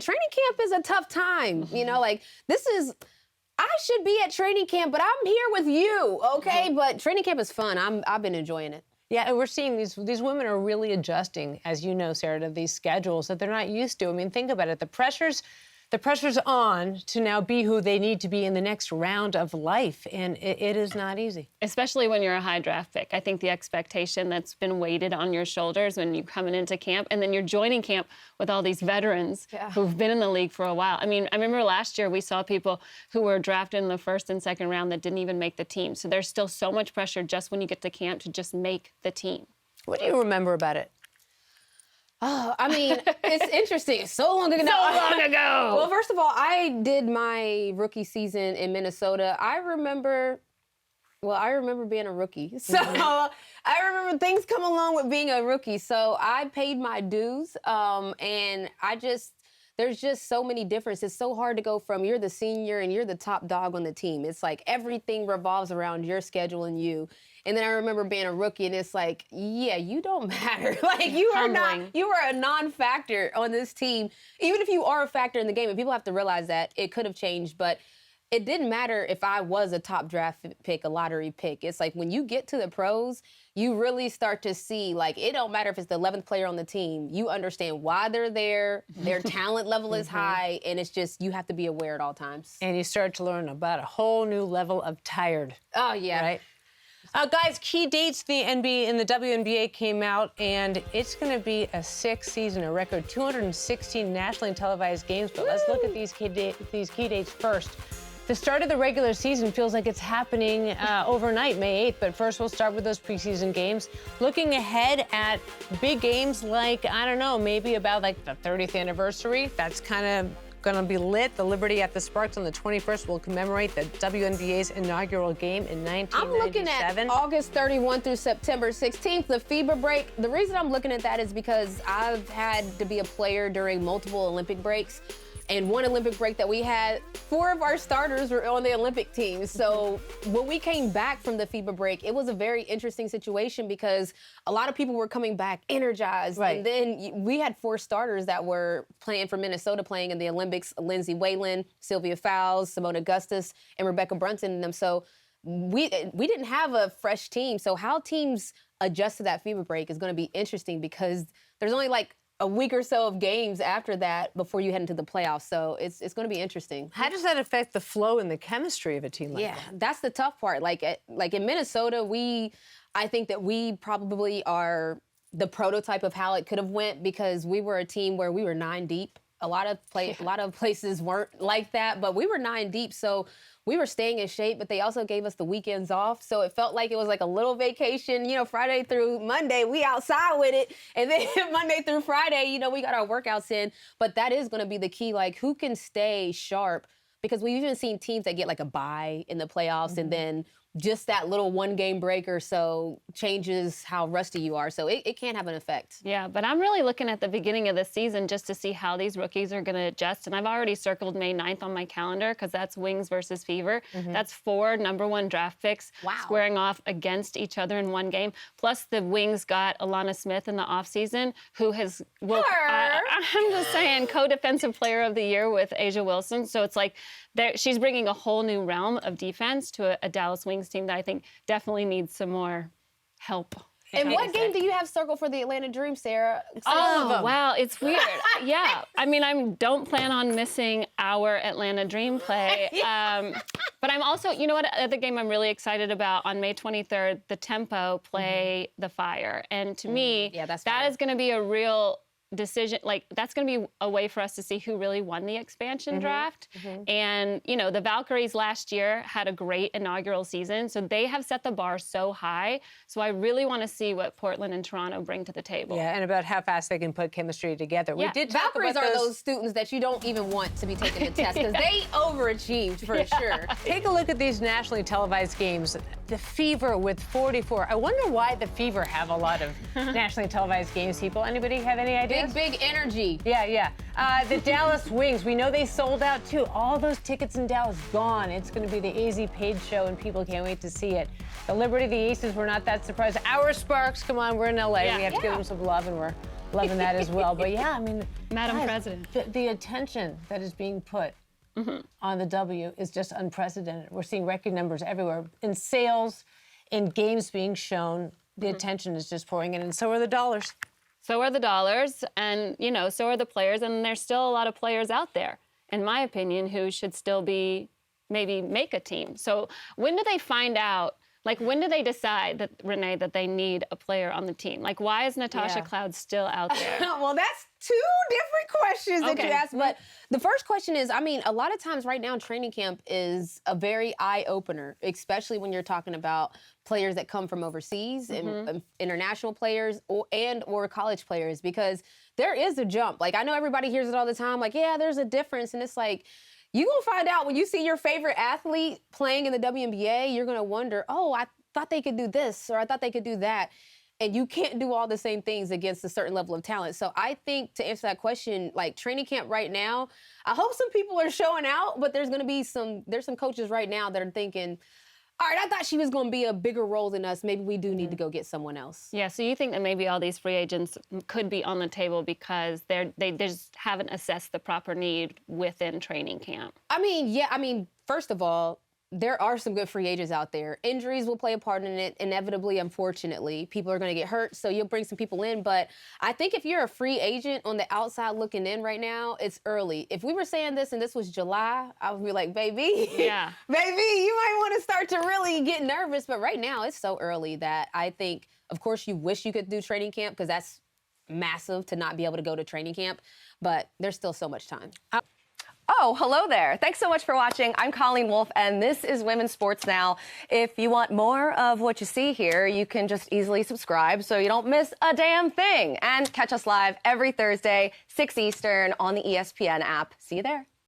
training camp is a tough time. You know, like I should be at training camp, but I'm here with you, okay? But training camp is fun. I've been enjoying it. Yeah, and we're seeing these women are really adjusting, as you know, Sarah, to these schedules that they're not used to. I mean, think about it. The pressure's on to now be who they need to be in the next round of life, and it is not easy. Especially when you're a high draft pick. I think the expectation that's been weighted on your shoulders when you're coming into camp, and then you're joining camp with all these veterans who've been in the league for a while. I mean, I remember last year we saw people who were drafted in the first and second round that didn't even make the team. So there's still so much pressure just when you get to camp to just make the team. What do you remember about it? Oh, I mean, it's interesting. So long ago. Well, first of all, I did my rookie season in Minnesota. I remember being a rookie. So I remember things come along with being a rookie. So I paid my dues, and there's just so many differences. It's so hard to go from you're the senior and you're the top dog on the team. It's like everything revolves around your schedule and you. And then I remember being a rookie, and it's like, yeah, you don't matter. Like, you are a non-factor on this team. Even if you are a factor in the game, and people have to realize that it could have changed, but it didn't matter if I was a top draft pick, a lottery pick. It's like when you get to the pros, you really start to see, like, it don't matter if it's the 11th player on the team. You understand why they're there. Their talent level is high, and it's just you have to be aware at all times. And you start to learn about a whole new level of tired. Oh, yeah. Right? Guys, key dates in the WNBA came out, and it's going to be a 6th season, a record 216 nationally televised games. But let's look at these key dates first. The start of the regular season feels like it's happening overnight, May 8th. But first, we'll start with those preseason games. Looking ahead at big games like, I don't know, maybe about like the 30th anniversary. That's kind of going to be lit. The Liberty at the Sparks on the 21st will commemorate the WNBA's inaugural game in 1997. I'm looking at August 31 through September 16th, the FIBA break. The reason I'm looking at that is because I've had to be a player during multiple Olympic breaks. And one Olympic break that we had, 4 of our starters were on the Olympic team. So when we came back from the FIBA break, it was a very interesting situation because a lot of people were coming back energized. Right. And then we had 4 starters that were playing for Minnesota, playing in the Olympics: Lindsay Whalen, Sylvia Fowles, Simone Augustus, and Rebecca Brunson in them. So we didn't have a fresh team. So how teams adjust to that FIBA break is going to be interesting because there's only like a week or so of games after that before you head into the playoffs. So it's going to be interesting. How does that affect the flow and the chemistry of a team like that? Yeah, that's the tough part. Like in Minnesota, I think that we probably are the prototype of how it could have went because we were a team where we were 9 deep. A lot of places weren't like that, but we were 9 deep. So we were staying in shape, but they also gave us the weekends off. So it felt like it was like a little vacation, Friday through Monday, we outside with it. And then Monday through Friday, we got our workouts in. But that is going to be the key, like who can stay sharp? Because we've even seen teams that get like a bye in the playoffs and then just that little 1-game break or so changes how rusty you are. So it can have an effect. Yeah, but I'm really looking at the beginning of the season just to see how these rookies are going to adjust. And I've already circled May 9th on my calendar because that's Wings versus Fever. That's 4 number-1 draft picks squaring off against each other in 1 game. Plus the Wings got Alana Smith in the offseason, who has, I'm just saying, co-defensive player of the year with Asia Wilson. So it's like she's bringing a whole new realm of defense to a Dallas Wings team that I think definitely needs some more help. And what game do you have circled for the Atlanta Dream, Sarah? Oh, wow, it's weird. Yeah, I mean, I don't plan on missing our Atlanta Dream play. But I'm also, you know what, the game I'm really excited about on May 23rd, the Tempo play the Fire. And to me, that is going to be a real decision, like that's going to be a way for us to see who really won the expansion draft. And, the Valkyries last year had a great inaugural season, so they have set the bar so high. So I really want to see what Portland and Toronto bring to the table. Yeah, and about how fast they can put chemistry together. Yeah. We did talk Valkyries about are those students that you don't even want to be taking the test because they overachieved for sure. Take a look at these nationally televised games. The Fever with 44. I wonder why the Fever have a lot of nationally televised games, people. Anybody have any ideas? Big energy. Yeah. The Dallas Wings, we know they sold out too. All those tickets in Dallas gone. It's going to be the AZ paid show, and people can't wait to see it. The Liberty, the Aces, we're not that surprised. Our Sparks, come on, we're in LA. We have to give them some love, and we're loving that as well. But yeah, I mean, Madam guys, President. the attention that is being put on the W is just unprecedented. We're seeing record numbers everywhere in sales, in games being shown. The attention is just pouring in, and so are the dollars. So are the dollars, and so are the players, and there's still a lot of players out there, in my opinion, who should still maybe make a team. So when do they find out? Like, when do they decide that, Renee, that they need a player on the team? Like, why is Natasha Cloud still out there? Well, that's two different questions that you asked. But the first question is, I mean, a lot of times right now, training camp is a very eye-opener, especially when you're talking about players that come from overseas, and international players or college players, because there is a jump. Like, I know everybody hears it all the time, like, yeah, there's a difference. And it's like, you gonna find out when you see your favorite athlete playing in the WNBA, you're gonna wonder, oh, I thought they could do this, or I thought they could do that. And you can't do all the same things against a certain level of talent. So I think, to answer that question, like, training camp right now, I hope some people are showing out, but there's some coaches right now that are thinking, all right, I thought she was going to be a bigger role than us. Maybe we do need to go get someone else. Yeah, so you think that maybe all these free agents could be on the table because they just haven't assessed the proper need within training camp? I mean, first of all, there are some good free agents out there. Injuries will play a part in it, inevitably, unfortunately. People are going to get hurt, so you'll bring some people in. But I think if you're a free agent on the outside looking in right now, it's early. If we were saying this and this was July, I would be like, baby, yeah, baby, you might want to start to really get nervous. But right now, it's so early that I think, of course, you wish you could do training camp, because that's massive to not be able to go to training camp. But there's still so much time. Oh, hello there. Thanks so much for watching. I'm Colleen Wolfe, and this is Women's Sports Now. If you want more of what you see here, you can just easily subscribe so you don't miss a damn thing. And catch us live every Thursday, 6 Eastern on the ESPN app. See you there.